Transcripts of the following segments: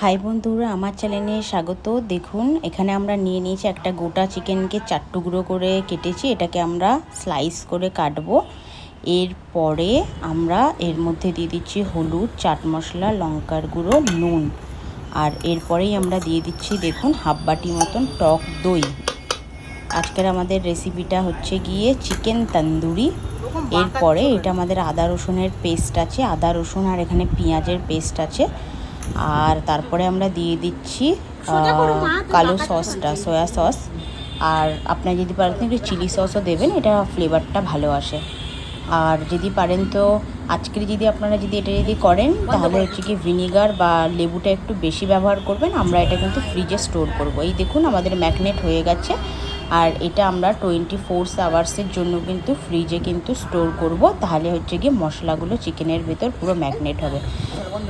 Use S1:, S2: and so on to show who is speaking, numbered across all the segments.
S1: High বন্ধুরা, আমার চ্যানেলে স্বাগত। দেখুন, এখানে আমরা নিয়ে নিয়েছি একটা গোটা চিকেনকে 4 টুকরো করে কেটেছি। এটাকে আমরা স্লাইস করে কাটবো। এরপরে আমরা এর মধ্যে দিয়ে দিচ্ছি হলুদ, চাট মশলা, লঙ্কার গুঁড়ো, নুন। আর এরপরেই আমরা দিয়ে দিচ্ছি দেখুন হাফ বাটি মতন টক দই। আজকের আমাদের রেসিপিটা হচ্ছে গিয়ে চিকেন তন্দুরি। এরপরে এটা আমাদের আদা রসুনের পেস্ট আছে, আদা রসুন আর এখানে পেঁয়াজের পেস্ট আছে। আর তারপরে আমরা দিয়ে দিচ্ছি কালো সসটা, সয়া সস। আর আপনারা যদি পারেন একটু চিলি সসও দেবেন, এটা ফ্লেভারটা ভালো আসে। আর যদি পারেন তো আজকের আপনারা এটা করেন তাহলে হচ্ছে কি ভিনিগার বা লেবুটা একটু বেশি ব্যবহার করবেন। আমরা এটা কিন্তু ফ্রিজে স্টোর করব। এই দেখুন আমাদের ম্যাগনেট হয়ে গেছে। আর এটা আমরা 24 আওয়ার্সের জন্য কিন্তু ফ্রিজে কিন্তু স্টোর করব। তাহলে হচ্ছে গিয়ে মশলাগুলো চিকেনের ভেতর পুরো ম্যাগনেট হবে।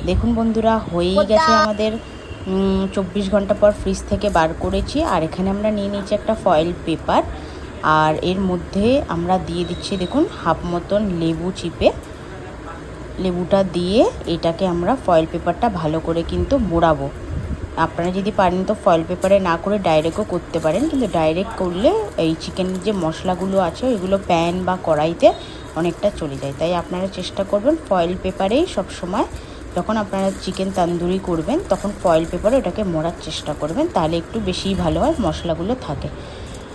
S1: দেখুন বন্ধুরা, হয়েই গেছে আমাদের 24 ঘন্টা পর ফ্রিজ থেকে বার করেছি। আর এখানে আমরা নিয়ে নিয়েছি একটা ফয়েল পেপার। আর এর মধ্যে আমরা দিয়ে দিচ্ছি দেখুন হাফ মতন লেবু চিপে। লেবুটা দিয়ে এটাকে আমরা ফয়েল পেপারটা ভালো করে কিন্তু মোড়াবো। আপনারা যদি পারেন তো ফয়েল পেপারে না করে ডাইরেক্টও করতে পারেন, কিন্তু ডাইরেক্ট করলে এই চিকেনের যে মশলাগুলো আছে ওইগুলো প্যান বা কড়াইতে অনেকটা চলে যায়। তাই আপনারা চেষ্টা করবেন ফয়েল পেপারেই সবসময় যখন আপনারা চিকেন তন্দুরি করবেন তখন ফয়েল পেপারে ওটাকে মোড়ার চেষ্টা করবেন, তাহলে একটু বেশিই ভালো হয়, মশলাগুলো থাকে।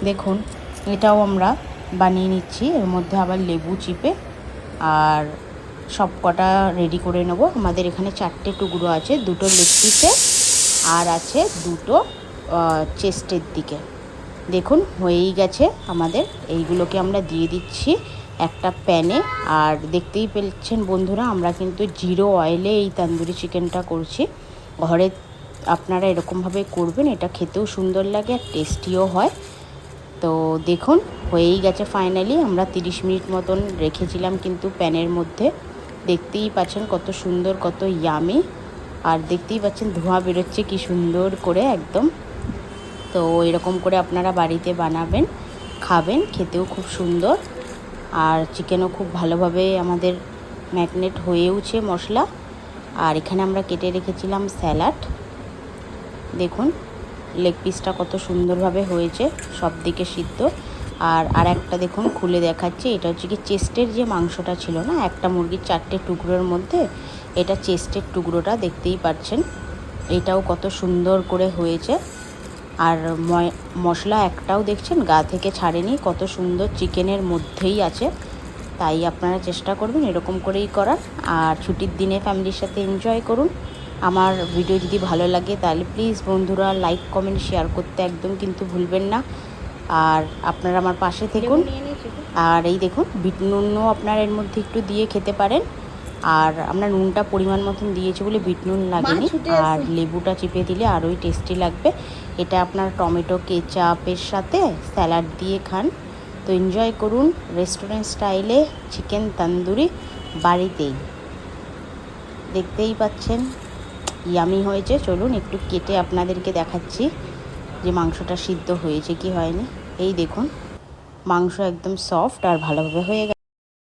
S1: দেখুন এটাও আমরা বানিয়ে নিচ্ছি। এর মধ্যে আবার লেবু চিপে আর সব কটা রেডি করে নেব। আমাদের এখানে 4টে টুকরো আছে, 2টো লেগ পিসে আর আছে 2টো চেস্টের দিকে। দেখুন হয়েই গেছে আমাদের। এইগুলোকে আমরা দিয়ে দিচ্ছি একটা প্যানে। আর দেখতেই পেয়েছেন বন্ধুরা, আমরা কিন্তু 0 অয়েলে এই তন্দুরি চিকেনটা করছি। ঘরে আপনারা এরকমভাবে করবেন, এটা খেতেও সুন্দর লাগে আর টেস্টিও হয়। তো দেখুন হয়েই গেছে ফাইনালি। আমরা 30 মিনিট মতন রেখেছিলাম কিন্তু প্যানের মধ্যে। দেখতেই পাচ্ছেন কত সুন্দর, কত ইয়ামি। আর দেখতেই পাচ্ছেন ধোঁয়া বেরোচ্ছে কি সুন্দর করে একদম। তো এরকম করে আপনারা বাড়িতে বানাবেন, খাবেন, খেতেও খুব সুন্দর। আর চিকেনও খুব ভালোভাবে আমাদের ম্যাগনেট হয়েওছে মশলা। আর এখানে আমরা কেটে রেখেছিলাম স্যালাড। দেখুন লেগ পিসটা কত সুন্দরভাবে হয়েছে, সব দিকে সিদ্ধ। আর একটা দেখুন খুলে দেখাচ্ছি, এটা হচ্ছে কি চেস্টের যে মাংসটা ছিল না, একটা মুরগির 4টে টুকরোর মধ্যে এটা চেস্টের টুকরোটা, দেখতেই পাচ্ছেন এটাও কত সুন্দর করে হয়েছে। আর মশলা একটাও দেখছেন গা থেকে ছাড়েনি, কত সুন্দর চিকেনের মধ্যেই আছে। তাই আপনারা চেষ্টা করবেন এরকম করেই করার। আর ছুটির দিনে ফ্যামিলির সাথে এনজয় করুন। আমার ভিডিও যদি ভালো লাগে তাহলে প্লিজ বন্ধুরা লাইক কমেন্ট শেয়ার করতে একদম কিন্তু ভুলবেন না। আর আপনারা আমার পাশে থাকুন। আর এই দেখুন বিট নুনও আপনারা এর মধ্যে একটু দিয়ে খেতে পারেন। আর আমরা নুনটা পরিমাণ মতন দিয়েছি বলে বিট নুন লাগেনি। আর লেবুটা চিপে দিলে আরোই টেস্টি লাগবে। এটা আপনার টমেটো কেচাপের সাথে স্যালাড দিয়ে খান। তো এনজয় করুন রেস্টুরেন্ট স্টাইলে চিকেন তন্দুরি বাড়িতেই। দেখতেই পাচ্ছেন ইয়ামি হয়েছে। চলুন একটু কেটে আপনাদেরকে দেখাচ্ছি যে মাংসটা সিদ্ধ হয়েছে কি হয়নি। এই দেখুন মাংস একদম সফট আর ভালোভাবে হয়ে গেছে।